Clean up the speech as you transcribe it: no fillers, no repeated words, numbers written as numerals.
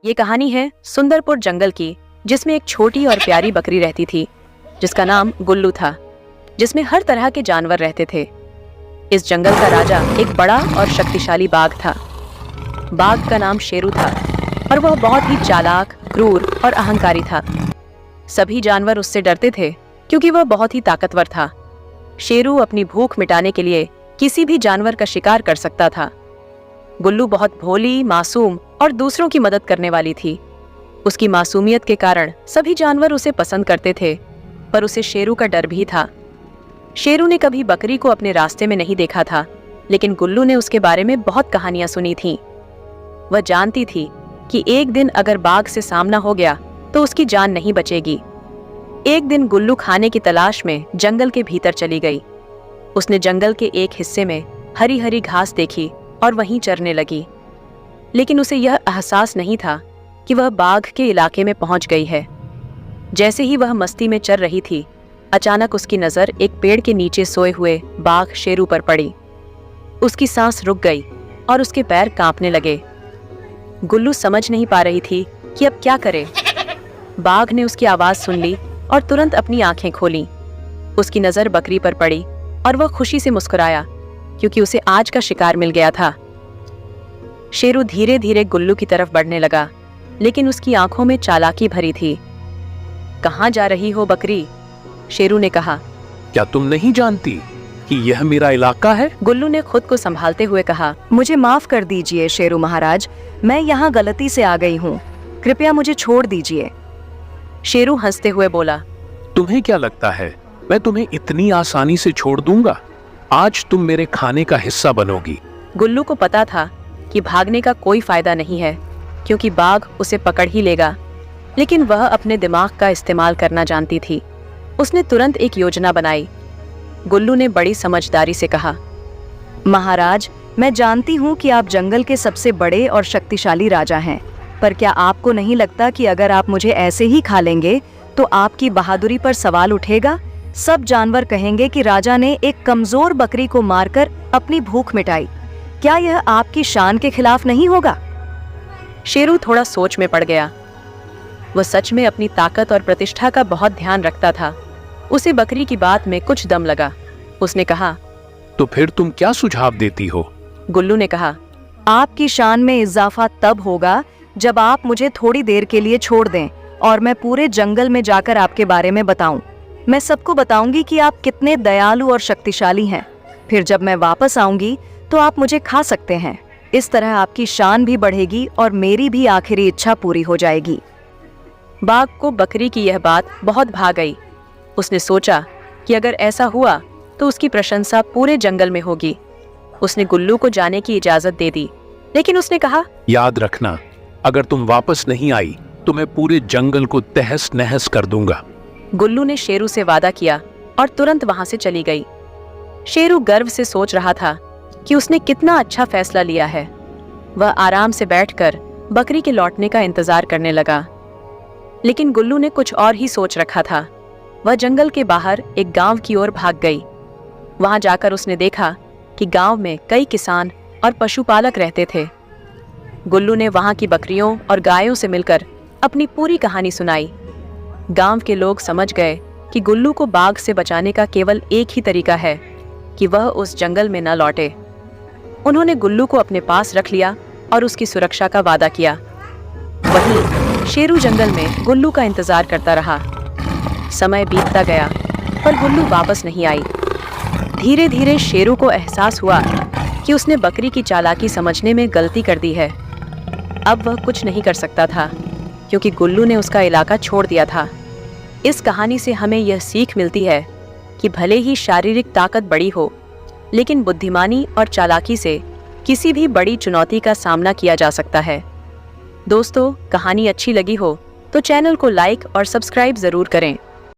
ये कहानी है सुंदरपुर जंगल की, जिसमें एक छोटी और प्यारी बकरी रहती थी जिसका नाम गुल्लू था, जिसमें हर तरह के जानवर रहते थे। इस जंगल का राजा एक बड़ा और शक्तिशाली बाघ था। बाघ का नाम शेरू था और वह बहुत ही चालाक, क्रूर और अहंकारी था। सभी जानवर उससे डरते थे क्योंकि वह बहुत ही ताकतवर था। शेरू अपनी भूख मिटाने के लिए किसी भी जानवर का शिकार कर सकता था। गुल्लू बहुत भोली, मासूम और दूसरों की मदद करने वाली थी। उसकी मासूमियत के कारण सभी जानवर उसे पसंद करते थे, पर उसे शेरू का डर भी था। शेरू ने कभी बकरी को अपने रास्ते में नहीं देखा था, लेकिन गुल्लू ने उसके बारे में बहुत कहानियां सुनी थीं। वह जानती थी कि एक दिन अगर बाघ से सामना हो गया तो उसकी जान नहीं बचेगी। एक दिन गुल्लू खाने की तलाश में जंगल के भीतर चली गई। उसने जंगल के एक हिस्से में हरी हरी घास देखी और वहीं चरने लगी, लेकिन उसे यह एहसास नहीं था कि वह बाघ के इलाके में पहुंच गई है। जैसे ही वह मस्ती में चर रही थी, अचानक उसकी नजर एक पेड़ के नीचे सोए हुए बाघ शेरू पर पड़ी। उसकी सांस रुक गई और उसके पैर कांपने लगे। गुल्लू समझ नहीं पा रही थी कि अब क्या करे। बाघ ने उसकी आवाज सुन ली और तुरंत अपनी आंखें खोली। उसकी नजर बकरी पर पड़ी और वह खुशी से मुस्कुराया क्योंकि उसे आज का शिकार मिल गया था। शेरू धीरे धीरे गुल्लू की तरफ बढ़ने लगा, लेकिन उसकी आंखों में चालाकी भरी थी। कहाँ जा रही हो बकरी? शेरू ने कहा। क्या तुम नहीं जानती कि यह मेरा इलाका है? गुल्लू ने खुद को संभालते हुए कहा। मुझे माफ कर दीजिए शेरू महाराज, मैं यहाँ गलती से आ गई हूँ, कृपया मुझे छोड़ दीजिए। शेरू हंसते हुए बोला, तुम्हें क्या लगता है मैं तुम्हें इतनी आसानी से छोड़ दूंगा? आज तुम मेरे खाने का हिस्सा बनोगी। गुल्लू को पता था कि भागने का कोई फायदा नहीं है क्योंकि बाघ उसे पकड़ ही लेगा, लेकिन वह अपने दिमाग का इस्तेमाल करना जानती थी। उसने तुरंत एक योजना बनाई। गुल्लू ने बड़ी समझदारी से कहा, महाराज, मैं जानती हूँ कि आप जंगल के सबसे बड़े और शक्तिशाली राजा हैं, पर क्या आपको नहीं लगता कि अगर आप मुझे ऐसे ही खा लेंगे तो आपकी बहादुरी पर सवाल उठेगा? सब जानवर कहेंगे कि राजा ने एक कमजोर बकरी को मारकर अपनी भूख मिटाई। क्या यह आपकी शान के खिलाफ नहीं होगा? शेरू थोड़ा सोच में पड़ गया। वह सच में अपनी ताकत और प्रतिष्ठा का बहुत ध्यान रखता था। उसे बकरी की बात में कुछ दम लगा। उसने कहा, तो फिर तुम क्या सुझाव देती हो? गुल्लू ने कहा, आपकी शान में इजाफा तब होगा जब आप मुझे थोड़ी देर के लिए छोड़ दें और मैं पूरे जंगल में जाकर आपके बारे में बताऊं। मैं सबको बताऊंगी कि आप कितने दयालु और शक्तिशाली हैं। फिर जब मैं वापस आऊंगी तो आप मुझे खा सकते हैं। इस तरह आपकी शान भी बढ़ेगी और मेरी भी आखिरी इच्छा पूरी हो जाएगी। बाघ को बकरी की यह बात बहुत भा गई। उसने सोचा कि अगर ऐसा हुआ तो उसकी प्रशंसा पूरे जंगल में होगी। उसने गुल्लू को जाने की इजाजत दे दी, लेकिन उसने कहा, याद रखना, अगर तुम वापस नहीं आई तो मैं पूरे जंगल को तहस नहस कर दूंगा। गुल्लू ने शेरू से वादा किया और तुरंत वहां से चली गई। शेरू गर्व से सोच रहा था कि उसने कितना अच्छा फैसला लिया है। वह आराम से बैठकर बकरी के लौटने का इंतजार करने लगा, लेकिन गुल्लू ने कुछ और ही सोच रखा था। वह जंगल के बाहर एक गांव की ओर भाग गई। वहां जाकर उसने देखा कि गांव में कई किसान और पशुपालक रहते थे। गुल्लू ने वहां की बकरियों और गायों से मिलकर अपनी पूरी कहानी सुनाई। गांव के लोग समझ गए कि गुल्लू को बाघ से बचाने का केवल एक ही तरीका है कि वह उस जंगल में न लौटे। उन्होंने गुल्लू को अपने पास रख लिया और उसकी सुरक्षा का वादा किया। वहीं शेरू जंगल में गुल्लू का इंतजार करता रहा। समय बीतता गया पर गुल्लू वापस नहीं आई। धीरे धीरे शेरू को एहसास हुआ कि उसने बकरी की चालाकी समझने में गलती कर दी है। अब वह कुछ नहीं कर सकता था क्योंकि गुल्लू ने उसका इलाका छोड़ दिया था। इस कहानी से हमें यह सीख मिलती है कि भले ही शारीरिक ताकत बड़ी हो, लेकिन बुद्धिमानी और चालाकी से किसी भी बड़ी चुनौती का सामना किया जा सकता है। दोस्तों, कहानी अच्छी लगी हो तो चैनल को लाइक और सब्सक्राइब जरूर करें।